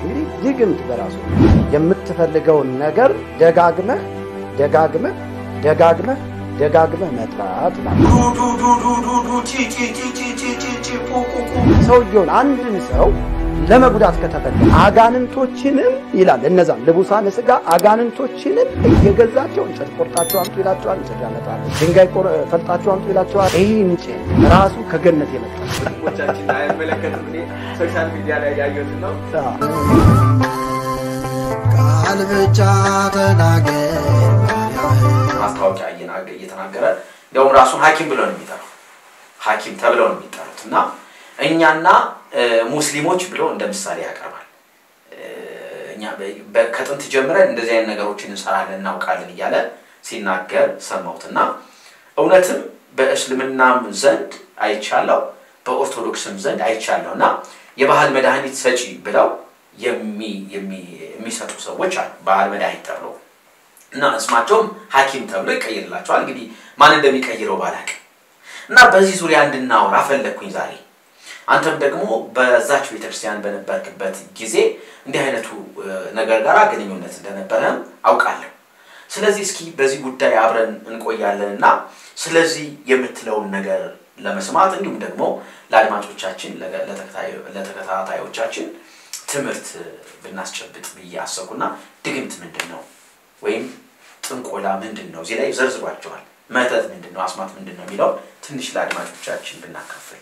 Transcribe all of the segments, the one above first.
እንግዲህ ድግምት በራሱ የምትፈልገውን ነገር ደጋግመህ መጥራት ማለት ሰውየውን አንድን ሰው ለመጉዳት ከተፈለገ አጋንንቶችንም ይላል እነዛን ለቡሳነ ስጋ አጋንንቶችንም እየገዛቸው እንጨት ቆርጣቸው አምጡ ይላቸዋል እንጨት ያመጣሉ ድንጋይ ፈልጣቸው አምጡ ይላቸዋል ይሄ እንጨት ራሱ ከገነት የመጣ ወጫችን አይመለከትም እኔ ሶሻል ሚዲያ ላይ ያየሁት ነው ቃል ብቻ ተናገር ማስታወቂያ እየተናገረ ያው ራሱን ሐኪም ብለው ነው የሚጠራው ሐኪም ተብለው ነው የሚጠሩትና እኛና ሙስሊሞች ብለው እንደምሳሌ ያቀርባል እኛ ከጥንት ጀምረን እንደዚህ አይነት ነገሮችን እንሰራለን እናውቃለን ይያለ ሲናገር ሰማውትና እውነትም በእስልምናም ዘንድ አይቻለው በኦርቶዶክስም ዘንድ አይቻለውና የባህል መድኃኒት ሰጪ ብለው የሚሰጡ ሰዎች አሉ ባህል መድኃኒት ተብለው እና እስማቸውም ሐኪም ተብሎ ይቀየርላቸዋል እንግዲህ ማን እንደሚቀይረው ባላቅ እና በዚህ ዙሪያ እንድናወራ ፈለኩኝ ዛሬ አንተም ደግሞ በዛች ቤተክርስቲያን በነበርክበት ጊዜ እንዲህ አይነቱ ነገር ጋር ግንኙነት እንደነበረም አውቃለሁ ስለዚህ እስኪ በዚህ ጉዳይ አብረን እንቆያለንና ስለዚህ የምትለውን ነገር ለመስማት እንዲሁም ደግሞ ለአድማጮቻችን ለተከታታዮቻችን ትምህርት ብናስጨብጥ በያሰቁና ድግምት ምንድነው ወይም ጥንቆላ ምንድነው እዚህ ላይ ዘርዝሯቸዋል መተት ምንድነው አስማት ምንድነው የሚለው ትንሽ ለአድማጮቻችን ብናካፍል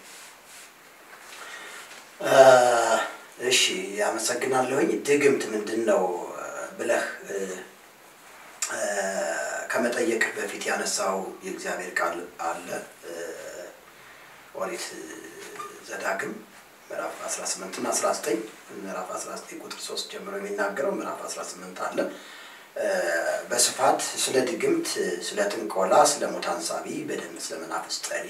እሺ ያመሰግናለሁኝ ድግምት ምንድነው ብለህ ከመጠየቅ በፊት ያነሳው የእግዚአብሔር ቃል አለ ኦሪት ዘዳግም ምዕራፍ 18 እና 19 ምዕራፍ 19 ቁጥር 3 ጀምሮ የሚናገረው ምዕራፍ 18 አለ በስፋት ስለ ድግምት ስለ ጥንቆላ ስለ ሙታንሳቢ በደም ስለ መናፍስ ጠሪ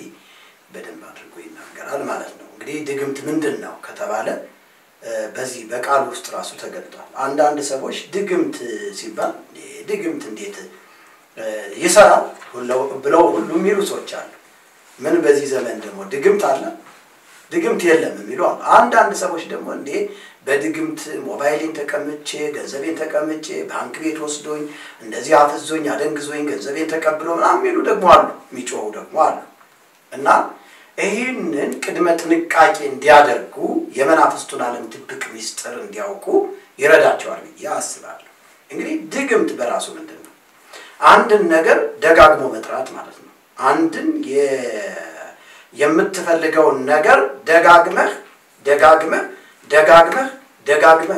በደንብ አድርጎ ይናገራል ማለት ነው እንግዲህ ድግምት ምንድነው ከተባለ በዚህ በቃል ውስጥ ራሱ ተገልጧል አንዳንድ ሰዎች ድግምት ሲባል ድግምት እንዴት ይሰራል ብለው ሁሉ የሚሉ ሰዎች አሉ ምን በዚህ ዘመን ደግሞ ድግምት አለ ድግምት የለም የሚሉ አንዳንድ ሰዎች ደግሞ እንዴ በድግምት ሞባይልን ተቀምጬ ገንዘቤን ተቀምጬ ባንክ ቤት ወስዶኝ እንደዚህ አፍዞኝ አደንግዞኝ ገንዘቤን ተቀብሎ ምናምን የሚሉ ደግሞ አሉ የሚጮሁ ደግሞ አሉ እና ይሄንን ቅድመ ጥንቃቄ እንዲያደርጉ የመናፍስቱን ዓለም ድብቅ ሚስጥር እንዲያውቁ ይረዳቸዋል ብዬ አስባለሁ እንግዲህ ድግምት በራሱ ምንድነው አንድን ነገር ደጋግሞ መጥራት ማለት ነው አንድን የምትፈልገውን ነገር ደጋግመህ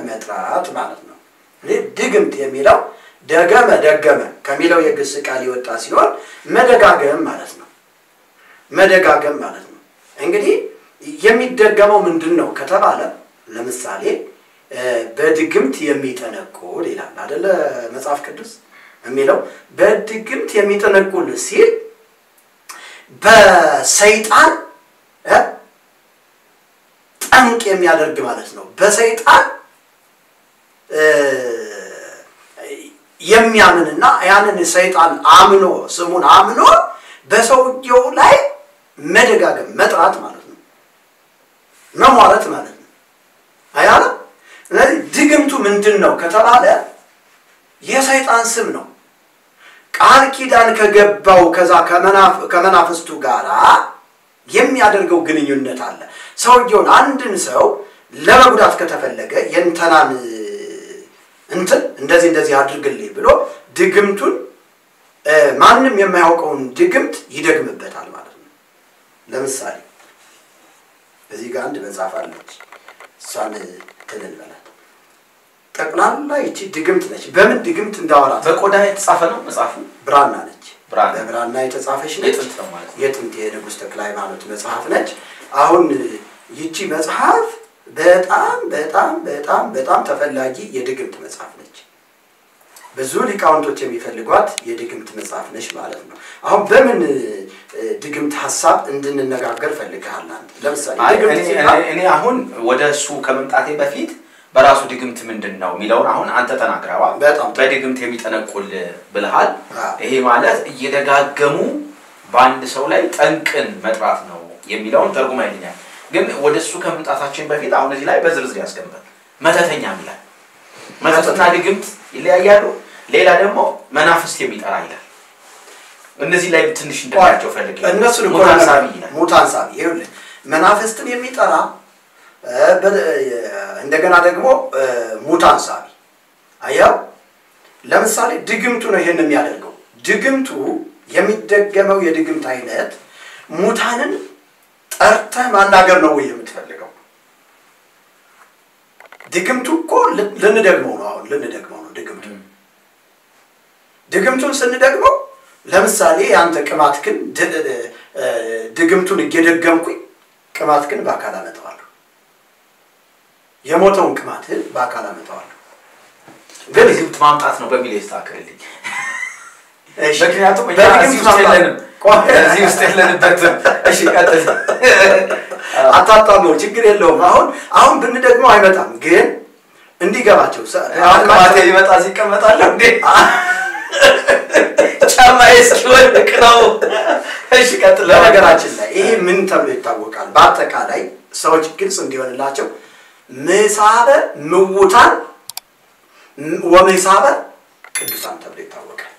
መጥራት ማለት ነው ድግምት የሚለው ደገመ ከሚለው የግስ ቃል ይወጣ ሲሆን መደጋገም ማለት ነው እንግዲህ የሚደገመው ምንድነው ከተባለ ለምሳሌ በድግምት የሚጠነቁል ይላል አይደለ መጽሐፍ ቅዱስ የሚለው በድግምት የሚጠነቁል ሲል በሰይጣን ጠንቅ የሚያደርግ ማለት ነው በሰይጣን የሚያምንና ያንን ሰይጣን አምኖ ስሙን አምኖ በሰውየው ላይ መደጋገም መጥራት ማለት ነው ማለት ነው አያለ ስለዚህ ድግምቱ ምንድነው ከተባለ የሰይጣን ስም ነው ቃል ኪዳን ከገባው ከዛ ከመናፍስቱ ጋራ የሚያደርገው ግንኙነት አለ ሰውየውን አንድን ሰው ለመጉዳት ከተፈለገ የንተናን እንደዚህ አድርግልኝ ብሎ ድግምቱን ማንንም የማያውቀውን ድግምት ይደግምበታል ማለት ነው ለምሳሌ እዚህ ጋር አንድ መጽሐፍ አለች እሷን ተለልበላት ጠቅላላ እቺ ድግምት ነች በምን ድግምት እንዳወራ በቆዳ የተጻፈ ነው መጽሐፉ ብራና ነች በብራና የተጻፈች ነች የጥንት የንጉስ ተክለ ሃይማኖት መጽሐፍ ነች አሁን ይቺ መጽሐፍ በጣም ተፈላጊ የድግምት መጽሐፍ ነች ብዙ ሊቃውንቶች የሚፈልጓት የድግምት መጽሐፍ ነች ማለት ነው አሁን በምን ድግምት ሐሳብ እንድንነጋገር ፈልጋለሁ ለምሳሌ እኔ አሁን ወደሱ ከመምጣቴ በፊት በራሱ ድግምት ምንድነው ሚለውን አሁን አንተ ተናግራዋ በድግምት የሚጠነቁል ብለሃል ይሄ ማለት እየደጋገሙ በአንድ ሰው ላይ ጠንቅን መጥራት ነው የሚለውን ተርጉማ ይልኛል ግን ወደሱ ከመምጣታችን በፊት አሁን እዚህ ላይ በዝርዝር ያስቀምጣል መተተኛ ይላል መተትና ድግምት ይለያያሉ። ሌላ ደግሞ መናፍስት የሚጠራ ይላል። እነዚህ ላይ ትንሽ እንደማያቸው ፈልጌ እነሱን ሙታን ሳቢ ይኸውልህ መናፍስትን የሚጠራ እንደገና ደግሞ ሙታን ሳቢ አያው ለምሳሌ ድግምቱ ነው ይሄን የሚያደርገው ድግምቱ የሚደገመው የድግምት አይነት ሙታንን ጠርተህ ማናገር ነው ወይ የምትፈልገው ድግምቱ እኮ ልንደግመው ነው አሁን ልንደግመው ነው ድግምቱን ስንደግመው ለምሳሌ አንተ ቅማትክን ድግምቱን እየደገምኩኝ ቅማትክን በአካል አመጣዋለሁ የሞተውን ቅማትን በአካል አመጣዋለሁ ግን ድግምት ማምጣት ነው በሚል ይስተካከልልኝ ምክንያቱም እዚህ ውስጥ የለንበት እሺ ቀጥል አታጣመው ችግር የለውም አሁን ብንደግመው አይመጣም ግን እንዲገባቸው ቅማቴ ይመጣ ሲቀመጣል እንዴ ጫማዬ እስኪወድቅ ነው እሺ ቀጥል ለነገራችን ላይ ይሄ ምን ተብሎ ይታወቃል በአጠቃላይ ሰዎች ግልጽ እንዲሆንላቸው ምሳበ ምውታን ወምሳበ ቅዱሳን ተብሎ ይታወቃል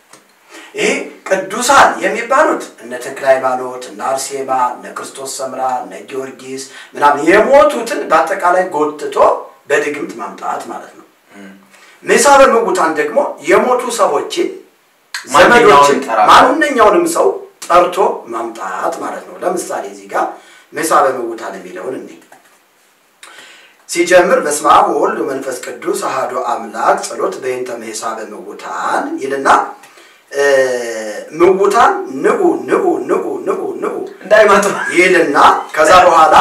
ይሄ ቅዱሳን የሚባሉት እነ ተክለ ሃይማኖት እነ አርሴማ እነ ክርስቶስ ሰምራ እነ ጊዮርጊስ ምናምን የሞቱትን በአጠቃላይ ጎትቶ በድግምት ማምጣት ማለት ነው ምሳበ ምውታን ደግሞ የሞቱ ሰዎችን ዘመዶችን ማንኛውንም ሰው ጠርቶ ማምጣት ማለት ነው ለምሳሌ እዚህ ጋር ምሳበ ምውታን የሚለውን እንዴ ሲጀምር በስመ አብ ወወልድ ወመንፈስ ቅዱስ አሐዱ አምላክ ጸሎት በእንተ ምሳበ ምውታን ይልና ምውታን ንዑ እንዳይመጡ ይልና ከዛ በኋላ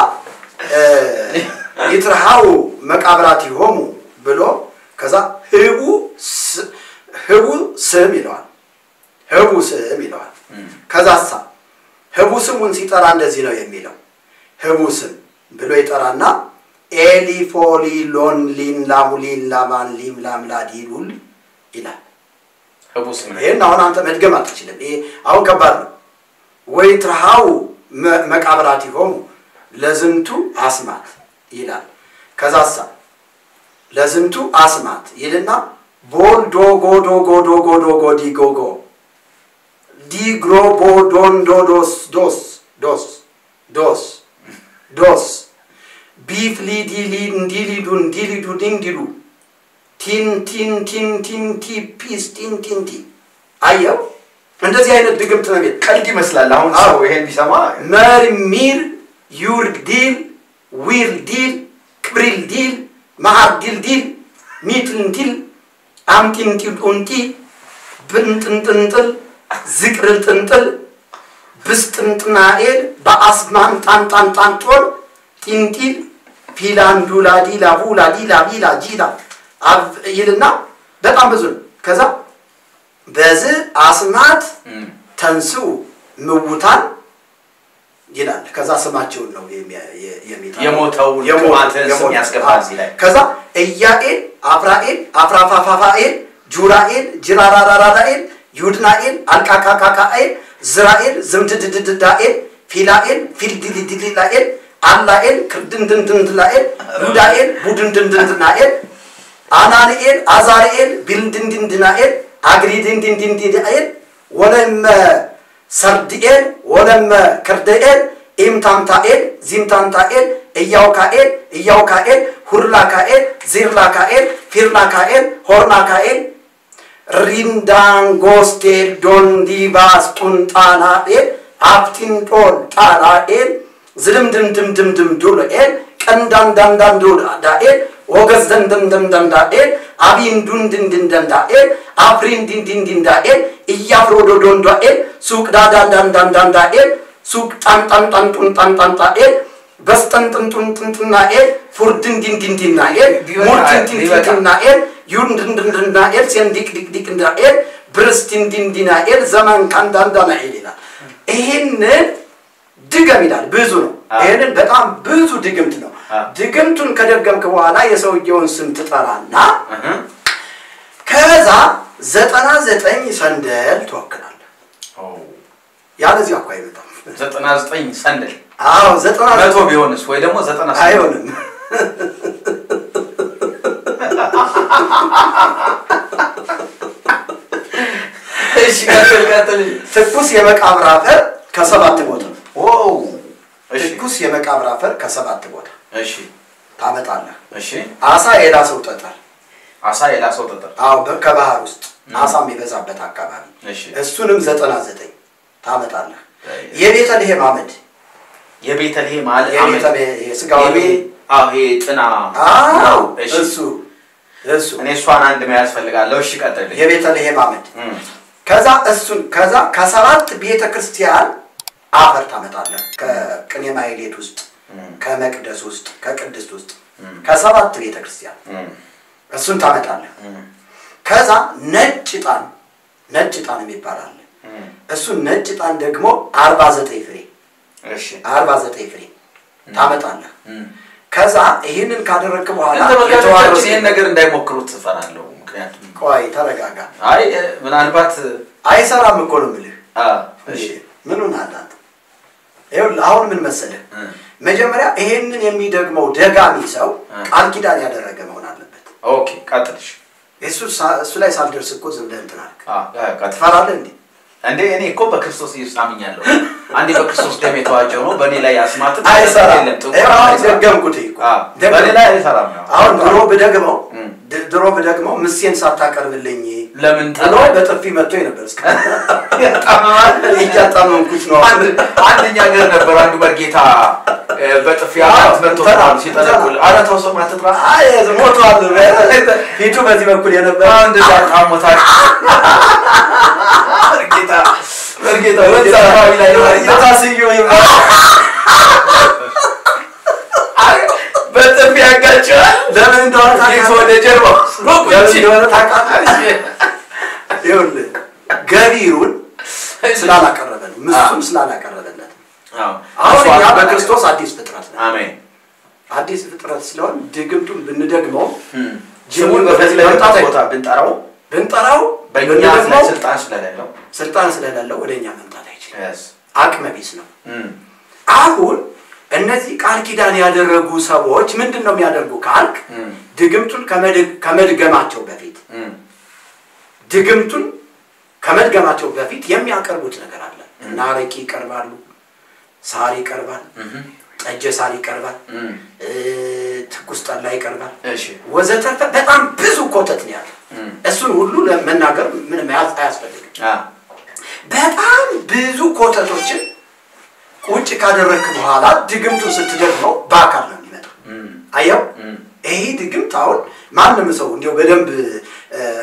ይትርሃው መቃብራቲሆሙ ብሎ ከዛ ህቡ ስም ይለዋል ከዛሳ ህቡ ስሙን ሲጠራ እንደዚህ ነው የሚለው ህቡ ስም ብሎ ይጠራና ኤሊፎሊ ሎንሊን ላሙሊን ላማን ሊም ላምላዲሉል ይላል ህቡ ስም ይሄን አሁን አንተ መድገም አትችልም ይሄ አሁን ከባድ ነው ወይ ትርሃው መቃብራቲሆሙ ለዝንቱ አስማት ይላል ከዛሳ ለዝንቱ አስማት ይልና ቦል ዶጎ ዶጎ ዶጎ ዶጎ ዲጎጎ ዲግሮ ቦዶን ዶዶስ ዶስ ቢፍ ሊዲሊን ዲሊዱን ዲሊዱ ዲንዲሉ ቲን ፒስ ቲን አየው እንደዚህ አይነት ድግምት ነው የሚል ቀልድ ይመስላል አሁን ሰው ይሄን ቢሰማ መርሚር ዩርግዲል ዊርዲል ክብሪልዲል ማሃዲልዲል ሚትንዲል አምቲንቲል ኡንቲ ብንጥንጥንጥል ዝቅርልጥንጥል ብስጥንጥናኤል በአስማን ጣንጣንጣንጦል ቲንቲል ፊላንዱላዲ ላቡላዲ ላቢላ ጂላ ይልና በጣም ብዙ ከዛ በዚህ አስማት ተንስኡ ምውታን ይላል ከዛ ስማቸው ነው የሚታየው የሞተው ቅማትን ስም ያስገባል እዚህ ላይ ከዛ ኢያኤል አፍራኤል አፍራፋፋፋኤል ጁራኤል ጅራራራራኤል ዩድናኤል አልቃቃቃቃኤል ዝራኤል ዝምድድድዳኤል ፊላኤል ፊልዲሊዲላኤል አላኤል ክርድንድንድንድላኤል ዩዳኤል ቡድንድንድንድናኤል አናንኤል አዛርኤል ቢልድንድንድናኤል አግሪድንድንድንድናኤል ወለመ ሰርድኤል ወለመ ክርድኤል ኢምታምታኤል ዚምታምታኤል ኢያውካኤል ሁርላካኤል ዚርላካኤል ፊርላካኤል ሆርናካኤል ሪንዳንጎስቴል ዶንዲባስ ጡንጣናኤል አፕቲንጦል ጣናኤል ዝልምድምድምድምድም ዱልኤል ቀንዳንዳንዳን ዱልዳኤል ወገዝደንደንደንዳኤል አቢንዱንድንድንዳኤል አፍሪንድንድንዳኤል ኢያፍሮዶዶንዳኤል ሱቅ ዳዳንዳንዳንዳኤል ሱቅ ጣንጣንጣንጡንጣንጣንጣኤል በስተንጥንጡንጥንጥናኤል ፉርድንድንድንዳኤል ሙርድንድንድንዳኤል ዩንድንድንዳኤል ሲንዲቅዲቅዲቅንዳኤል ብርስቲንድንድናኤል ዘመን ካንዳንዳናኤል ይላል ይሄንን ድገም ይላል ብዙ ነው ይሄንን በጣም ብዙ ድግምት ነው ድግምቱን ከደገምክ በኋላ የሰውየውን ስም ትጠራና ከዛ 99 ሰንደል ተወክላለህ ያለዚህ አቋይ በጣም 99 ሰንደል አዎ 99 ቢሆንስ ወይ ደግሞ 90 አይሆንም እሺ ቀጥል ትኩስ የመቃብር አፈር ከሰባት ቦታ ዋው እሺ ትኩስ የመቃብር አፈር ከሰባት ቦታ እሺ ታመጣለህ እሺ አሳ የላሰው ጠጠር አሳ የላሰው ጠጠር አዎ በከባህር ውስጥ አሳም የበዛበት አካባቢ እሺ እሱንም 99 ታመጣለህ የቤተልሔም አመድ የቤተልሔም አመድ የስጋው አዎ ይሄ ጥና አዎ እሱ እኔ እሷን አንድ መያዝ ፈልጋለሁ እሺ ቀጥል የቤተልሔም አመድ ከዛ ከሰባት ቤተክርስቲያን አፈር ታመጣለህ ከቅኔ ማህሌት ውስጥ ከመቅደስ ውስጥ ከቅድስት ውስጥ ከሰባት ቤተክርስቲያን እሱን ታመጣለህ ከዛ ነጭ ጣን የሚባላል እሱ ነጭ ጣን ደግሞ 49 ፍሬ እሺ 49 ፍሬ ታመጣለህ ከዛ ይሄንን ካደረክ በኋላ የተዋረሰ ይሄን ነገር እንዳይሞክሩት ፈራለሁ ምክንያቱም ቆይ ተረጋጋ አይ ምናልባት አይሰራም እኮ ነው ማለት እሺ ምኑን አላት አሁን ምን መሰለህ መጀመሪያ ይሄንን የሚደግመው ደጋሚ ሰው ቃል ኪዳን ያደረገ መሆን አለበት ኦኬ ቀጥልሽ እሱ ላይ ሳልደርስ እኮ ዝም ብለህ እንትን አልክ ትፈራለህ እንዴ እኔ እኮ በክርስቶስ ኢየሱስ አምኛለሁ አንዴ በክርስቶስ ደም የተዋጀው ነው በእኔ ላይ አስማት አይሰራም ደገምኩት እኮ በእኔ ላይ አይሰራም አሁን ድሮ በደግመው ምስየን ሳታቀርብልኝ ለምን ጥሎ በጥፊ መጥቶ ነበር እስከ ያጣመንኩት ነው አንደኛ ነገር ነበር አንዱ በርጌታ በጥፊ አራት መጥቶ ሲጠለቁል አራተው ሰው ማትጥራ አይ ሞቷል ፊቱ በዚህ በኩል የነበረ እንደዛ ታሞታል በርጌታ ወጣው ላይ ታስዩ በጥፊ ያጋጫል ለምን እንደሆነ ታውቃለህ ወደ ጀርባው ይኸውልህ ገቢሩን ስላላቀረበን ምስቱም ስላላቀረበለት አሁን ያ በክርስቶስ አዲስ ፍጥረት ነው አሜን አዲስ ፍጥረት ስለሆነ ድግምቱን ብንደግመው ጅሙን በፈለገበት ቦታ ብንጠራው በእኛ ስልጣን ስለሌለው ወደኛ መምጣት አይችልም አቅመ ቢስ ነው አሁን እነዚህ ቃል ኪዳን ያደረጉ ሰዎች ምንድነው የሚያደርጉ ካልክ ድግምቱን ከመድገማቸው በፊት የሚያቀርቡት ነገር አለ እና አረቂ ይቀርባሉ ሳር ይቀርባል ጠጀ ሳር ይቀርባል ትኩስ ጠላ ይቀርባል እሺ ወዘተርፈ በጣም ብዙ ኮተት ነው ያለው እሱን ሁሉ ለመናገር ምንም አያስፈልግም በጣም ብዙ ኮተቶችን ቁጭ ካደረክ በኋላ ድግምቱ ስትደግመው ባካል ነው የሚመጣው አየው ይሄ ድግምት አሁን ማንንም ሰው እንዲው በደንብ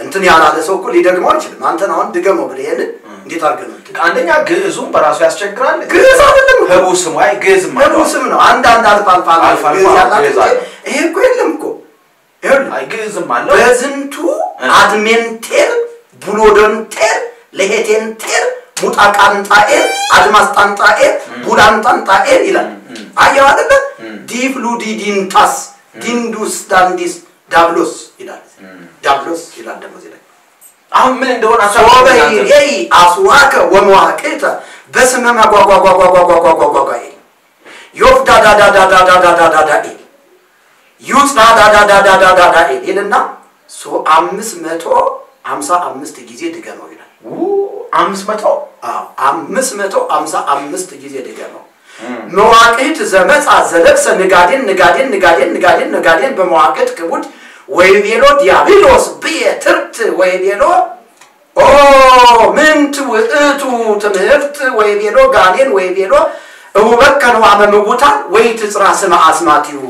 እንትን ያላለ ሰው እኮ ሊደግመው አይችልም አንተን አሁን ድገመው ብለህ እንዴት አድርገህ ነው አንደኛ ግዕዙም በራሱ ያስቸግራል ግዕዝ አይደለም ህቡ ስሙ አይ ግዕዝም ህቡ ስም ነው አንዳንድ አልፋ ይሄ እኮ የለም እኮ ይኸውልህ አይ ግዕዝም አለው በዝንቱ አድሜንቴር ቡሎዶንቴር ለሄቴንቴር ሙጣቃንጣኤል አድማስጣንጣኤል ቡላንጣንጣኤል ይላል አየው አይደል ዲፍሉዲዲንታስ ዲንዱስ ዳንዲስ ዳብሎስ ይላል ደግሞ እዚህ ላይ አሁን ምን እንደሆነ አሳውቀኝ ይሄ አስዋከ ወመዋቅተ በስመ ማጓጓጓጓጓጓጓጓጓጓ ዮፍዳዳዳዳዳዳዳዳዳ ዩጽዳዳዳዳዳዳዳ ይልና 555 ጊዜ ድገመው ይላል 555 ጊዜ ድገመው መዋቅት ዘመጻ ዘለብሰ ንጋዴን በመዋቅት ክቡድ ወይቤሎ ዲያብሎስ በየትርት ወይቤሎ ምንት ውእቱ ትምህርት ወይቤሎ ጋኔን ወይቤሎ እውበከነው አመምቡታ ወይትጽራ ስም አስማቲው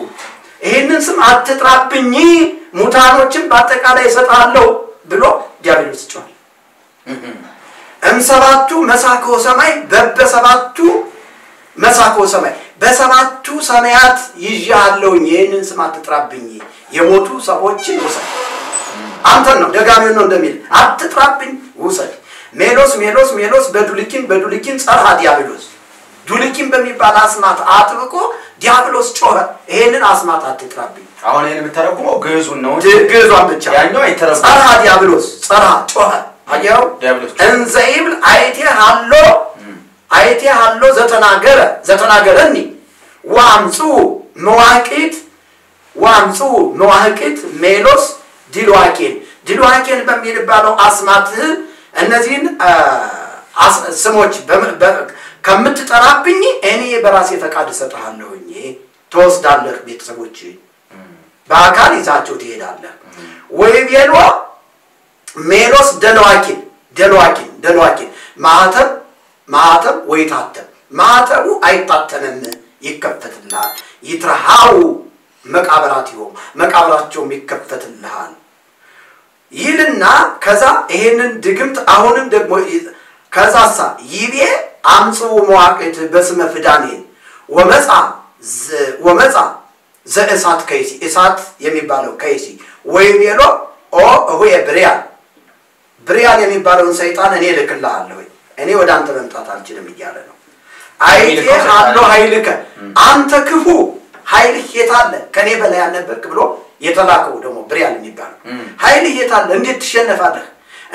ይሄንን ስም አትጥራብኝ ሙታኖችን በአጠቃላይ ይሰጣለው ብሎ ዲያብሎስ ጮኸ እምሰባቱ መሳኮ ሰማይ በበሰባቱ መሳኮ ሰማይ በሰባቱ ሰማያት ይያለው ይሄንን ስም አትጥራብኝ የሞቱ ሰዎችን ወሰድ አንተን ነው ደጋሚው ነው እንደሚል አትጥራብኝ ወሰድ ሜሎስ በዱልኪን ጸራ ዲያብሎስ ዱልኪን በሚባል አስማት አጥብቆ ዲያብሎስ ጮኸ ይሄንን አስማት አትጥራብኝ አሁን ይሄን የምታረጉመው ግዕዙን ነው ግዕዙን ብቻ ያኛው አይተረጉም ጸራ ዲያብሎስ ጸራ ጮኸ አየው እንዘይብል አይቴ ሃሎ ዘተናገረኒ ዋምጹ መዋቅት ሜሎስ ዲልዋቄን በሚባለው አስማት እነዚህን ስሞች ከምትጠራብኝ እኔ በራሴ ፈቃድ እሰጥሃለሁኝ ተወስዳለህ ቤተሰቦች በአካል ይዛቸው ትሄዳለህ ወይቤሎ ሜሎስ ደልዋኪን ማህተም ወይታተም ማህተሙ አይታተምም ይከፈትልሃል ይትረሃው መቃብራቸውም ይከፈትልሃል ይልና ከዛ ይሄንን ድግምት አሁንም ደግሞ ከዛሳ ይቤ አምጽኡ መዋቅት በስመ ፍዳኔን ወመጻ ዘእሳት ከይሲ እሳት የሚባለው ከይሲ ወይቤሎ ሆየ ብሪያን የሚባለውን ሰይጣን እኔ ልክልሃለሁ እኔ ወደ አንተ መምጣት አልችልም እያለ ነው አይቴ አሎ ኃይልከ አንተ ክፉ ኃይልህ የታለ ከኔ በላይ አልነበርክ ብሎ የተላከው ደግሞ ብሪያን የሚባለው ኃይልህ የታለ እንዴት ትሸነፋለህ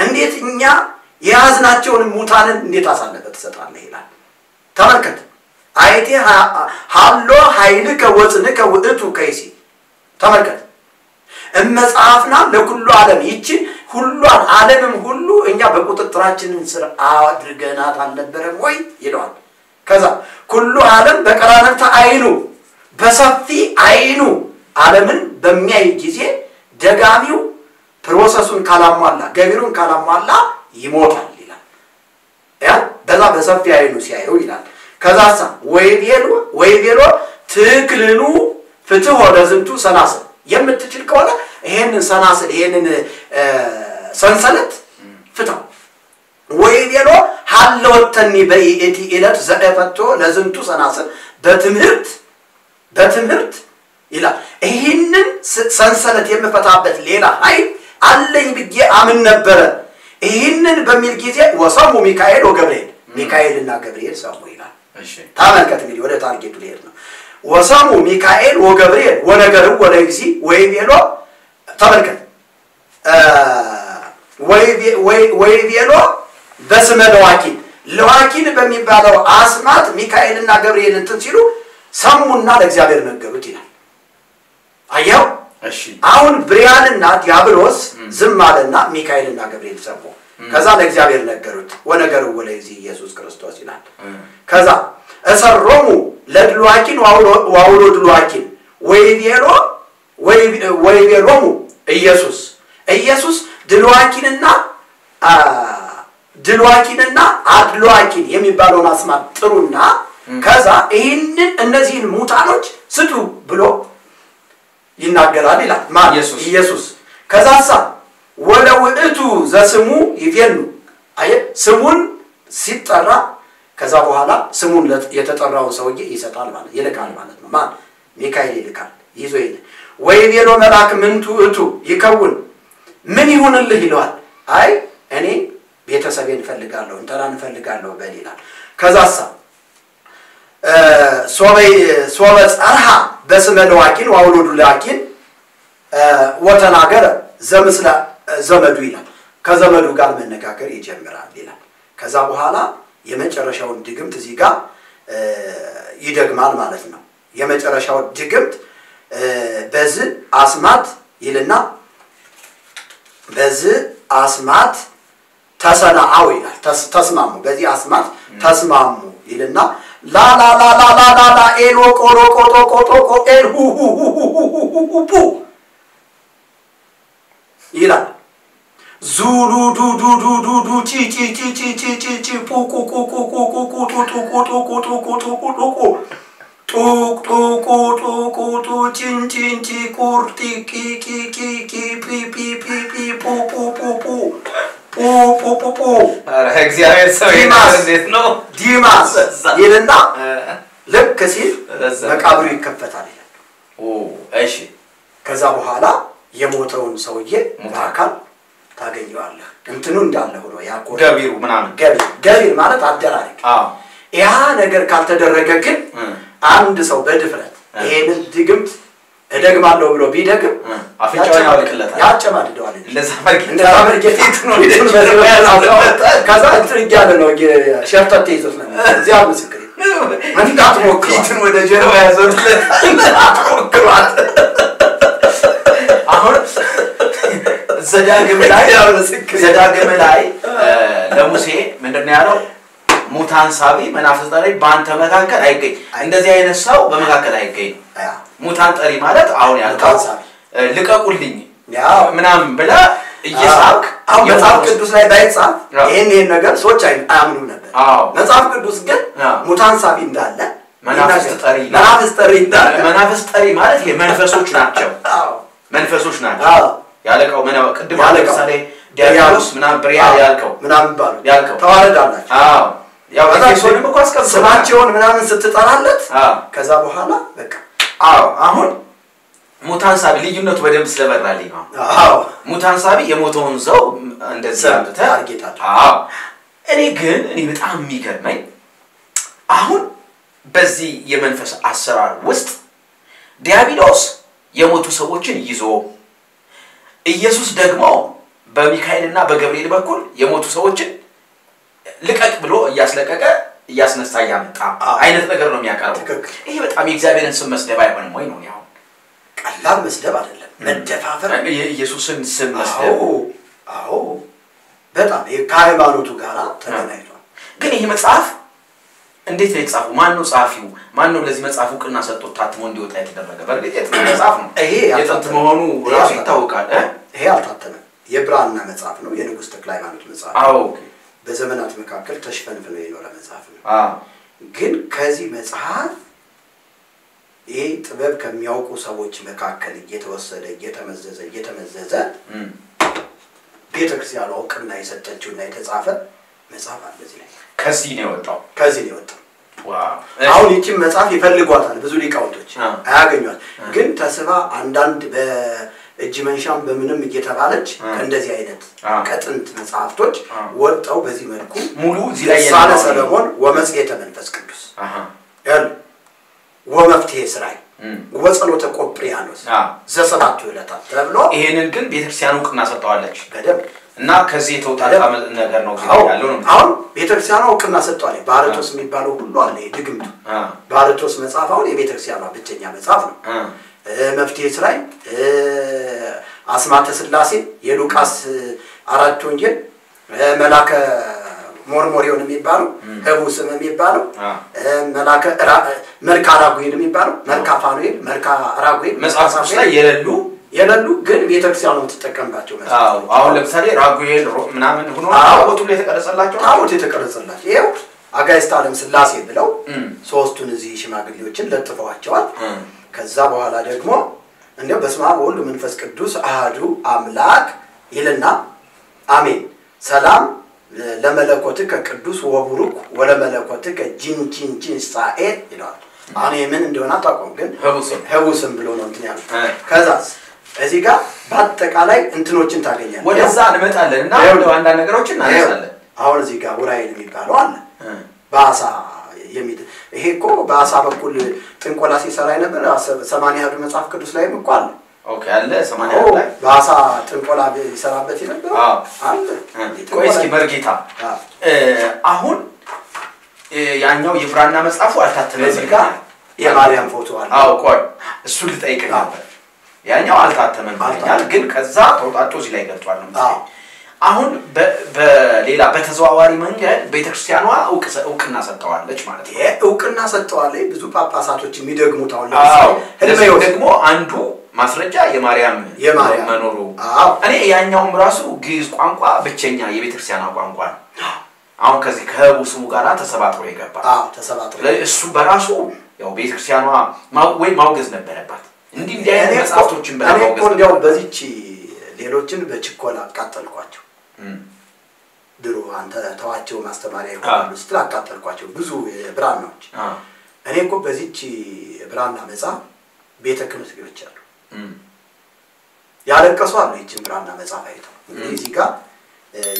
እንዴት እኛ የያዝናቸውን ሙታንን እንዴት አሳልፈህ ትሰጣለህ ይላል ተመልከት አይቴ አሎ ኃይልከ ወጽንከ ውእቱ ከይሲ ተመልከት እመጽሐፍና ለኩሉ ዓለም ይቺ ሁሉን ዓለምም ሁሉ እኛ በቁጥጥራችን ስር አድርገናት አልነበረም ወይ ይላል ከዛ ኩሉ ዓለም በቀራንብታ አይኑ በሰፊ አይኑ ዓለምን በሚያይ ጊዜ ደጋሚው ፕሮሰሱን ካላሟላ ገቢሩን ካላሟላ ይሞታል ይላል ያ በዛ በሰፊ አይኑ ሲያየው ይላል ከዛሳ ወይቤሎ ትክልኑ ፍትህ ወለዝንቱ ሰናስል የምትችል ከሆነ ይሄንን ሰናስል ይሄንን ሰንሰለት ፍታው ወይቤሎ ሐለወተኒ በኢቲ ኢለት ዘፈቶ ለዝንቱ ሰናስል በትምህርት ይላል ይሄንን ሰንሰለት የምፈታበት ሌላ ኃይል አለኝ ብዬ አምን ነበር ይሄንን በሚል ጊዜ ወሰሙ ሚካኤል ወገብርኤል ሚካኤልና ገብርኤል ሰሙ ይላል እሺ ታመልከት እንግዲህ ወደ ታርጌቱ ሊሄድ ነው ወሰሙ ሚካኤል ወገብርኤል ወነገሩ ወለጊዜ ወይቤሎ ተመልከት ወይቤሎ በስመ ለዋኪን በሚባለው አስማት ሚካኤልና ገብርኤል እንትን ሲሉ ሰሙና ለእግዚአብሔር ነገሩት ይላል አየው እሺ አሁን ብሪያንና ዲያብሎስ ዝም አለና ሚካኤልና ገብርኤል ሰሙ ከዛ ለእግዚአብሔር ነገሩት ወነገሩ ወለጊዜ ኢየሱስ ክርስቶስ ይላል ከዛ እሰሮሙ ለድሏኪን ዋውሎ ድሏኪን ወይቤሎሙ ኢየሱስ ድሏኪንና አድሏኪን የሚባለውን አስማት ጥሩና ከዛ ይሄንን እነዚህን ሙታኖች ስጡ ብሎ ይናገራል ይላል ኢየሱስ ከዛሳ ወለውእቱ ዘስሙ ይፈሉ አየ ስሙን ሲጠራ ከዛ በኋላ ስሙን የተጠራው ሰውዬ ይሰጣል ማለት ይልካል ማለት ነው ማን ሚካኤል ይልካል ይዞ ይል ወይቤሎ መልአክ ምንቱ እቱ ይከውን ምን ይሁንልህ ይለዋል አይ እኔ ቤተሰቤን ፈልጋለሁ እንተራን ፈልጋለሁ በሊላል ከዛሳ ሶበ ጸርሃ በስመ ለዋኪን ዋውሎዱ ለዋኪን ወተናገረ ዘምስለ ዘመዱ ይላል ከዘመዱ ጋር መነጋገር ይጀምራል ይላል ከዛ በኋላ የመጨረሻውን ድግምት እዚህ ጋር ይደግማል ማለት ነው የመጨረሻው ድግምት በዚህ አስማት ይልና በዚህ አስማት ተሰናአው ይላል ተስማሙ በዚህ አስማት ተስማሙ ይልና ላ ኤሎ ቆሎ ቆጦ ኤል ሁ ይላል ዙሉ ዱ ቺ ፑ ጡ ቺንቺ ኩርቲ ቂ ፑ አረ እግዚአብሔር ሰው እንዴት ነው ዲማስ ይልና ልክ ሲል መቃብሩ ይከፈታል ይላል እሺ ከዛ በኋላ የሞተውን ሰውዬ በአካል ታገኘዋለህ እንትኑ እንዳለ ሆኖ ያቆ ገቢሩ ምናምን ገቢር ማለት አደራረግ ያ ነገር ካልተደረገ ግን አንድ ሰው በድፍረት ይሄንን ድግምት እደግማለሁ ብሎ ቢደግም አፍንጫውን ያወልቅለታል ያጨማድደዋል እንደዛ ማርኬት ነው ከዛ ትርያለ ነው ሸርተት ይዞት ነው እዚያ ምስክር እንዴት ሞክሩትን ወደ ጀርባ ያዞርለት ሞክሯት አሁን ዘዳግም ላይ ለሙሴ ምንድነው ያለው ሙታን ሳቢ መናፍስት ጠሪ ባንተ መካከል አይገኝ እንደዚህ አይነት ሰው በመካከል አይገኝ ሙታን ጠሪ ማለት አሁን ያልከው ልቀቁልኝ ምናምን ብለ እየሳቅ አሁን መጽሐፍ ቅዱስ ላይ ባይጻፍ ይሄን ነገር ሰዎች አያምኑም ነበር መጽሐፍ ቅዱስ ግን ሙታን ሳቢ እንዳለ መናፍስት ጠሪ ማለት የመንፈሶች ናቸው መንፈሶች ናቸው ያለቀው ቅድም ለምሳሌ ዲያብሎስ ምናምን ብሪያ ያልከው ምናምን ያልከው ተዋረዳላችሁ ያው ታይሶንም እኮ አስቀምጠው ስማቸውን ምናምን ስትጠራለት ከዛ በኋላ በቃ አሁን ሙታን ሳቢ ልዩነቱ በደንብ ስለበራልኝ ነው ሙታን ሳቢ የሞተውን ሰው እንደዚህ ታርጌታቸው እኔ በጣም የሚገርመኝ አሁን በዚህ የመንፈስ አሰራር ውስጥ ዲያብሎስ የሞቱ ሰዎችን ይዞ ኢየሱስ ደግሞ በሚካኤልና በገብርኤል በኩል የሞቱ ሰዎችን ልቀቅ ብሎ ያስለቀቀ ያስነሳ ያመጣ አይነት ነገር ነው የሚያቀርበው ይሄ በጣም የእግዚአብሔርን ስም መስደብ አይሆንም ወይ ነው ያው ቀላል መስደብ አይደለም መደፋፈር የኢየሱስን ስም መስደብ በጣም ከሃይማኖቱ ጋር ተገናኝቷል ግን ይሄ መጽሐፍ እንዴት ነው የተጻፈው ማን ነው ጻፊው ማን ነው ለዚህ መጽሐፍ ዕውቅና ሰጥቶ ታትሞ እንዲወጣ የተደረገ በርግጥ የጥንት መጽሐፍ ነው ይሄ የጥንት መሆኑ ራሱ ይታወቃል ይሄ አልታተመም የብራና መጽሐፍ ነው የንጉስ ተክለ ሃይማኖት መጽሐፍ ኦኬ በዘመናት መካከል ተሽፈንፍኖ የኖረ መጽሐፍ ነው ግን ከዚህ መጽሐፍ ይሄ ጥበብ ከሚያውቁ ሰዎች መካከል እየተወሰደ እየተመዘዘ ቤተክርስቲያኗ ዕውቅና የሰጠችውና የተጻፈ መጽሐፍ አለ እዚህ ላይ ከዚህ ነው የወጣው ዋው አሁን ይቺ መጽሐፍ ይፈልጓታል ብዙ ሊቃውንቶች አያገኙት ግን ተስባ አንዳንድ በእጅ መንሻም በምንም እየተባለች እንደዚህ አይነት ከጥንት መጽሐፍቶች ወጣው በዚህ መልኩ ሙሉ እዚህ ላይ ሳለ ሰለሞን ወመጽሔተ መንፈስ ቅዱስ ያል ወመፍትሔ ሥራይ ወጸሎተ ቆጵርያኖስ ዘሰባቱ ዕለታት ተብሎ ይሄንን ግን ቤተክርስቲያን ዕውቅና ሰጥተዋለች በደም እና ከዚህ የተውጣጣ ነገር ነው ያለው ነው አሁን ቤተክርስቲያኗ ዕውቅና ሰጥቷል ባርቶስ የሚባለው ሁሉ አለ ድግምቱ ባርቶስ መጽሐፍ አሁን የቤተክርስቲያኗ ብቸኛ መጽሐፍ ነው መፍትሔ ሥራይ አስማተ ሥላሴ የሉቃስ አራት ወንጌል መላከ ሞርሞሪዮን የሚባለው ህቡስም የሚባለው መላከ መልካ ራጉኤል የሚባለው መልካ ፋኑኤል መልካ ራጉኤል መጽሐፎች ላይ የለሉ ግን ቤተክርስቲያኗ ተጠቀምባቸው መጽሐፍ አሁን ለምሳሌ ራጉኤል ምናምን ሆኖ ታቦቱ ላይ የተቀረጸላቸው ይሄው አጋዕዝተ ዓለም ሥላሴ ብለው ሶስቱን እዚህ ሽማግሌዎችን ለጥፈዋቸዋል ከዛ በኋላ ደግሞ እንደው በስመ አብ ወወልድ ወመንፈስ ቅዱስ አሐዱ አምላክ ይልና አሜን ሰላም ለመለኮትከ ቅዱስ ወቡሩክ ወለመለኮትከ ጂንጂንጂን ሳኤል ይላል አኔ ምን እንደሆነ አጣቆም ግን ህቡስም ብሎ ነው እንትን ያለው ከዛስ እዚህ ጋር በአጠቃላይ እንትኖችን ታገኛለህ ወደዛ እንመጣለንና ወደ አንዳንድ ነገሮችን እናነሳለን አሁን እዚህ ጋር ውራይል የሚባለው አለ ባሳ ይሄ እኮ ባሳ በኩል ጥንቆላ ሲሰራ ነበር 80 ያዱ መጽሐፍ ቅዱስ ላይም እኮ አለ ኦኬ አለ 80 ላይ ባሳ ጥንቆላ ይሰራበት ነበር አለ ቆይ እስኪ መርጌታ አሁን ያኛው የብራና መጽሐፉ አልታተመም እዚህ ጋር የማርያም ፎቶ አለ ቆይ እሱ ልጠይቅ ነበር ያኛው አልታተመም ማለት ግን ከዛ ተውጣጦ እዚህ ላይ ገብቷል ነው አሁን በሌላ በተዘዋዋሪ መንገድ ቤተክርስቲያኗ ዕውቅና ሰጥተዋለች ማለት ነው ዕውቅና ሰጥተዋለች ብዙ ጳጳሳቶች የሚደግሙት አሁን ለምሳሌ ደግሞ አንዱ ማስረጃ የማርያም መኖሩ እኔ ያኛውም ራሱ ግዕዝ ቋንቋ ብቸኛ የቤተክርስቲያኗ ቋንቋ ነው አሁን ከዚህ ከህቡ ስሙ ጋር ተሰባጥሮ ይገባ ተሰባጥሮ እሱ በራሱ ያው ቤተክርስቲያኗ ማውገዝ ነበረባት እንዲህ አይነት መጽሐፍቶችን በማውገዝ ነው በዚህች ሌሎችን በችኮላ አቃጠልኳቸው ድሮ አንተ ተዋቸው ማስተማሪያ ይሆናሉ ስትል አቃጠልኳቸው ብዙ ብራናዎች እኔ እኮ በዚህች ብራና መጽሐፍ ቤተ ክህነት ገብቻለሁ ያለቀሱ አሉ ይችን ብራና መጽሐፍ አይተው እዚህ ጋር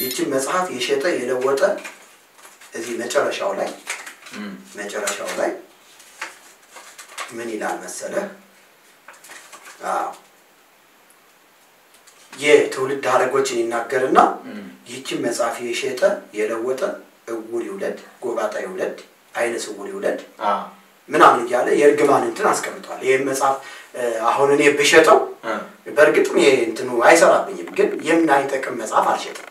ይችን መጽሐፍ የሸጠ የለወጠ እዚህ መጨረሻው ላይ ምን ይላል መሰለህ የትውልድ ሐረጎችን ይናገርና ይችን መጽሐፍ የሸጠ የለወጠ እውር ይውለድ ጎባጣ ይውለድ አይነ ስውር ይውለድ ምናምን እያለ የርግማን እንትን አስቀምጧል ይሄ መጽሐፍ አሁን እኔ ብሸጠው በርግጥም ይሄ እንትኑ አይሰራብኝም ግን የምን አይጠቅም መጽሐፍ አልሸጥም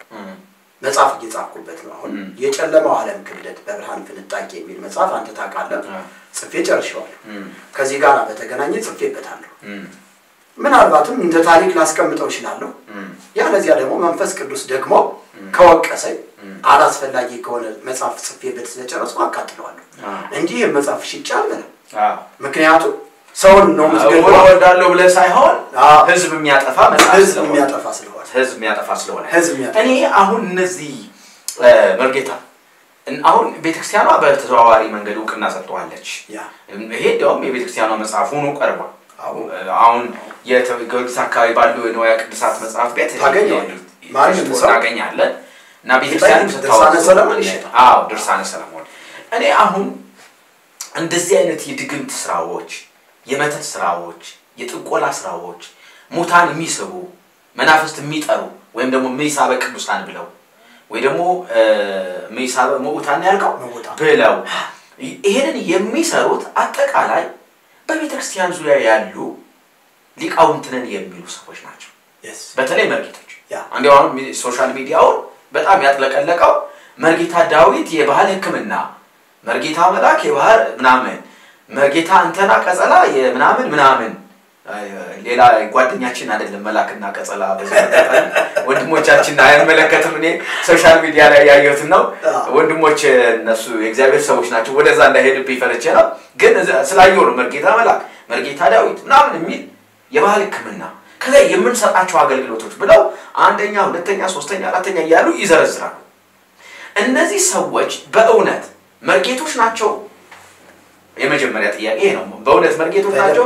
መጽሐፍ እየጻፍኩበት ነው አሁን የጨለማው ዓለም ክብደት በብርሃን ፍንጣቂ የሚል መጽሐፍ አንተ ታውቃለህ ጽፌ ጨርሼዋለሁ ከዚህ ጋር በተገናኘ ጽፌበታለሁ ምናልባትም እንደ ታሪክ ላስቀምጠው ይችላልው ያለዚያ ደግሞ መንፈስ ቅዱስ ደግሞ ከወቀሰኝ አላስፈላጊ ከሆነ መጽሐፍ ጽፌበት ስለጨረስኩ አቃጥለዋለሁ እንጂ የመጽሐፍ ሽጫል ምክንያቱም ሰውን ነው መስገደው ወዳለው ብለ ሳይሆን ህዝብ የሚያጠፋ መጽሐፍ ህዝብ የሚያጠፋ ስለሆነ እኔ አሁን እነዚህ መርጌታ አሁን ቤተክርስቲያኗ በተዘዋዋሪ መንገድ ዕውቅና ሰጥቷለች ይሄ ደግሞ የቤተክርስቲያኗ መጽሐፍ ሆኖ ቀርቧል አሁን የጊዮርጊስ አካባቢ ባለው የንዋየ ቅድሳት መጽሐፍ ቤት ታገኛለህ እና ቤተክርስቲያኑ ድርሳነ ሰለሞን ድርሳነ ሰለሞን እኔ አሁን እንደዚህ አይነት የድግምት ስራዎች የመተት ስራዎች የጥንቆላ ስራዎች ሙታን የሚስቡ መናፍስት የሚጠሩ ወይም ደግሞ መይሳበ ቅዱሳን ብለው ወይ ደግሞ መይሳበ ሙታን ያልከው ብለው ይሄንን የሚሰሩት አጠቃላይ በቤተክርስቲያን ዙሪያ ያሉ ሊቃውንትነን የሚሉ ሰዎች ናቸው በተለይ መርጌቶች አንዴው አሁን ሶሻል ሚዲያው በጣም ያጥለቀለቀው መርጌታ ዳዊት የባህል ህክምና መርጌታ መላክ የባህር ምናምን መርጌታ አንተና ቀጸላ የምናምን ሌላ ጓደኛችን አይደለም መላክና ቀጸላ በሰጠን ወንድሞቻችን አይመለከቱም እኔ ሶሻል ሚዲያ ላይ ያየሁት ነው ወንድሞች እነሱ የእግዚአብሔር ሰዎች ናቸው ወደዛ እንዳይሄድብኝ ፈረቸ ነው ግን ስላየው ነው መርጌታ መላክ መርጌታ ዳዊት ምናምን የሚል የባህል ህክምና ከዛ የምንሰጣቸው አገልግሎቶች ብለው አንደኛ ሁለተኛ ሶስተኛ አራተኛ ያሉ ይዘረዝራሉ እነዚህ ሰዎች በእውነት መርጌቶች ናቸው የመጀመሪያ ጥያቄ ነው በእውነት መርጌቶች ናቸው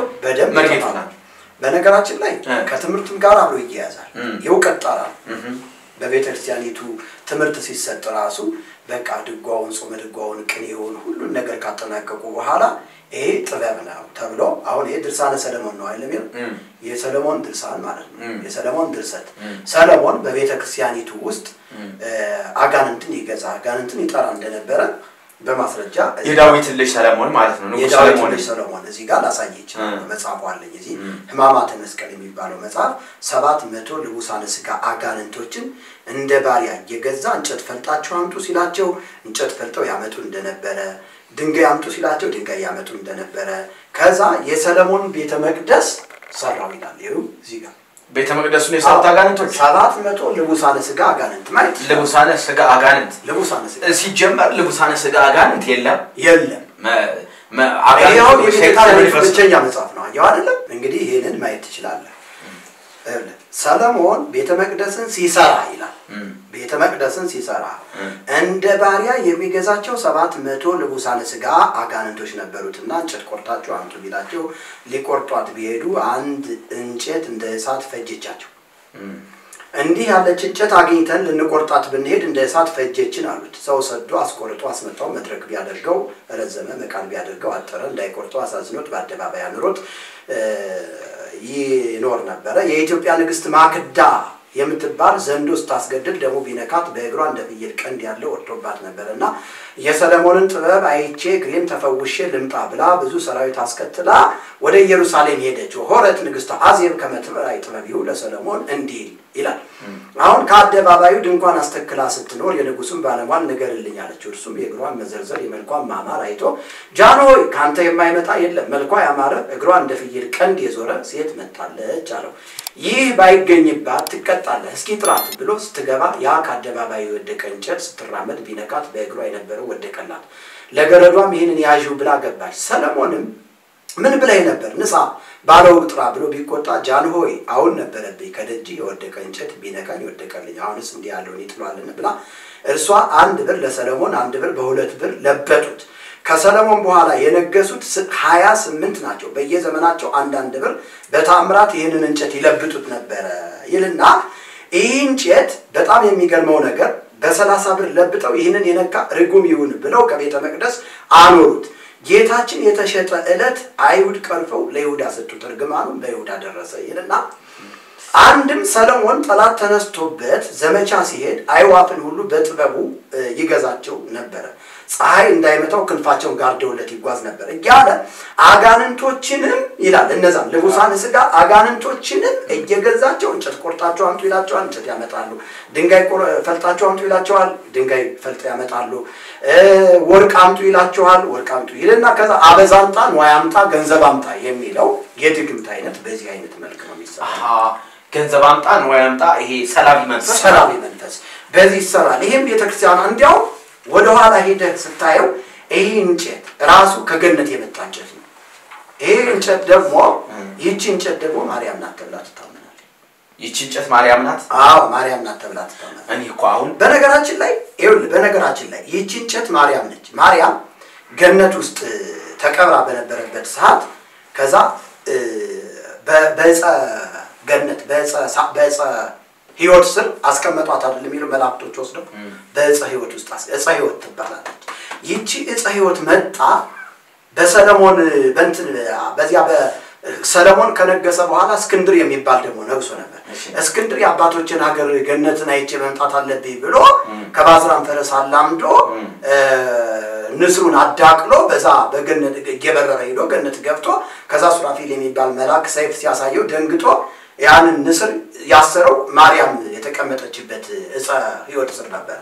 መርጌቶች ናቸው በነገራችን ላይ ከትምርቱም ጋር አብሮ ይያዛል የውቀት ጣራ በቤተክርስቲያኒቱ ትምርት ሲሰጥ ራሱ በቃ ድጓውን ጾመ ድጓውን ቅኔውን ሁሉ ነገር ካጠናቀቁ በኋላ ይሄ ጥበብ ነው ተብሎ አሁን ይሄ ድርሳነ ሰለሞን ነው አይደለም የሰለሞን ድርሳን ማለት ነው የሰለሞን ድርሰት ሰለሞን በቤተክርስቲያኒቱ ውስጥ አጋንንትን ይገዛ አጋንንትን ይጠራ እንደነበረ በማስረጃ የዳዊት ልጅ ሰለሞን ማለት ነው ንጉስ ሰለሞን እዚህ ጋር ላሳየች መጽሐፉ አለኝ እዚህ ህማማተ መስቀል የሚባለው መጽሐፍ 700 ልቡሳነ ስጋ አጋንንቶችን እንደ ባሪያ የገዛ እንጨት ፈልጣቸው አምጡ ሲላቸው እንጨት ፈልጠው ያመጡ እንደነበረ ድንጋይ አምጡ ሲላቸው ድንጋይ ያመጡ እንደነበረ ከዛ የሰለሞን ቤተ መቅደስ ሰራው ይላል ይኸው እዚህ ጋር ቤተ መቅደሱን የሰሩት አጋንንቶች 700 ልቡሳነ ስጋ አጋንንት ማለት ልቡሳነ ስጋ አጋንንት ሲጀመር ልቡሳነ ስጋ አጋንንት የለም አጋንንት ብቸኛ መጽሐፍ ነው አየው አይደለም እንግዲህ ይሄንን ማየት ትችላለህ ሰለሞን ቤተ መቅደስን ሲሰራ ይላል ቤተ መቅደስን ሲሰራ እንደ ባሪያ የሚገዛቸው 700 ልቡሳነ ስጋ አጋንንቶች ነበሩትና እንጨት ቆርጣቸው አምጡ ቢላቸው ሊቆርጧት ቢሄዱ አንድ እንጨት እንደ እሳት ፈጀቻቸው እንዲህ ያለች እንጨት አግኝተን ልንቆርጣት ብንሄድ እንደ እሳት ፈጀችን አሉት ሰው ሰዶ አስቆርጦ አስመጣው መድረክ ቢያደርገው ረዘመ መቃን ቢያደርገው አጠረ እንዳይቆርጠው አሳዝኖት በአደባባይ አኑሮት ይኖር ነበር የኢትዮጵያ ንግስት ማክዳ የምትባል ዘንዶስ ታስገድል ደሞ ቢነካት በእግሯ እንደ ፍየል ቀንድ ያለው ወጥቶባት ነበርና የሰለሞንን ጥበብ አይቼ ግሬም ተፈውሼ ልምጣ ብላ ብዙ ሰራዊት አስከትላ ወደ ኢየሩሳሌም ሄደች ሆረት ንግስት አዜብ ከመትበራይ ጥበብው ለሰለሞን እንዲል ይላል አሁን ከአደባባዩ ድንኳን አስተክላ ስትኖር የንጉሱን ባለሟል ነገርልኝ አለችው እርሱም የእግሯን መዘርዘር የመልኳን ማማር አይቶ ጃኖይ ካንተ የማይመጣ የለም መልኳ ያማረ እግሯ እንደ ፍየል ቀንድ የዞረ ሴት መጣለች አለው ይህ ባይገኝባት ትቀጣለህ እስኪ ጥራት ብሎ ስትገባ ያ ከአደባባዩ ወደቀ እንጨት ስትራመድ ቢነካት በእግሯ የነበረው ወደቀላት ለገረዷም ይሄንን ያዡ ብላ ገባች ሰለሞንም ምን ብለህ ነበር ንሳ ባለው ጥራ ብሎ ቢቆጣ ጃንሆይ አሁን ነበረብኝ ከደጅ የወደቀ እንጨት ቢነካኝ ወደቀልኝ አሁንስ እንዲህ ያለውን ይጥሏልና ብላ እርሷ አንድ ብር ለሰለሞን አንድ ብር በሁለት ብር ለበጡት ከሰለሞን በኋላ የነገሱት 28 ናቸው በየዘመናቸው አንድ ብር በታምራት ይሄንን እንጨት ይለብጡት ነበር ይልና ይህ እንጨት በጣም የሚገርመው ነገር በ30 ብር ለብጠው ይሄንን የነካ ርጉም ይሁን ብለው ከቤተ መቅደስ አኖሩት ጌታችን የተሸጠ ዕለት አይሁድ ቀርፈው ለይሁዳ ሰጡት ርግማኑን በይሁዳ ደረሰ ይልና አንድም ሰለሞን ጠላት ተነስቶበት ዘመቻ ሲሄድ አይዋፍን ሁሉ በጥበቡ ይገዛቸው ነበር ፀሐይ እንዳይመታው ክንፋቸውን ጋርደውለት ይጓዝ ነበር እያለ አጋንንቶችንም ይላል እነዛን ለሙሳን ስጋ አጋንንቶችንም እየገዛቸው እንጨት ቆርጣቸው አምጡ ይላቸዋል እንጨት ያመጣሉ ድንጋይ ፈልጣቸው አምጡ ይላቸዋል ድንጋይ ፈልጥ ያመጣሉ ወርቅ አምጡ ይላቸዋል ወርቅ አምጡ ይልና ከዛ አበዛምጣ ንዋይ አምጣ ገንዘብ አምጣ የሚለው የድግምት አይነት በዚህ አይነት መልክ ነው የሚሰራው ገንዘብ አምጣ ንዋይ አምጣ ይሄ ሰላቢ መንፈስ በዚህ ይሰራል ይሄም ቤተክርስቲያን እንዲያው ወደ ኋላ ሄደህ ስታየው ይሄ እንጨት ራሱ ከገነት የመጣ እንጨት ነው ይሄ እንጨት ደግሞ ይህች እንጨት ደግሞ ማርያም ናት ተብላ ትታመናለች ይህች እንጨት ማርያም ናት አዎ ማርያም ናት ተብላ ትታመናለች እኔ እኮ አሁን በነገራችን ላይ ይህች እንጨት ማርያም ነች ማርያም ገነት ውስጥ ተቀብራ በነበረበት ሰዓት ከዛ በዕፀ ገነት በዕፀ ህይወት ስር አስቀመጧት አይደል የሚለው መላእክቶች ወስደው በዕፀ ህይወት ውስጥ ዕፀ ህይወት ትባላለች ይቺ ዕፀ ህይወት መጣ በሰለሞን በዚያ በሰለሞን ከነገሰ በኋላ እስክንድር የሚባል ደግሞ ነግሶ ነበር እስክንድር የአባቶችን ሀገር ገነትን አይቼ መምጣት አለብኝ ብሎ ከባዝራን ፈረስ አላምዶ ንስሩን አዳቅሎ በዛ በገነት እየበረረ ሄዶ ገነት ገብቶ ከዛ ሱራፊል የሚባል መልአክ ሰይፍ ሲያሳየው ደንግጦ ያንን ንስር ያሰረው ማርያም የተቀመጠችበት ዕፀ ህይወት ስር ነበር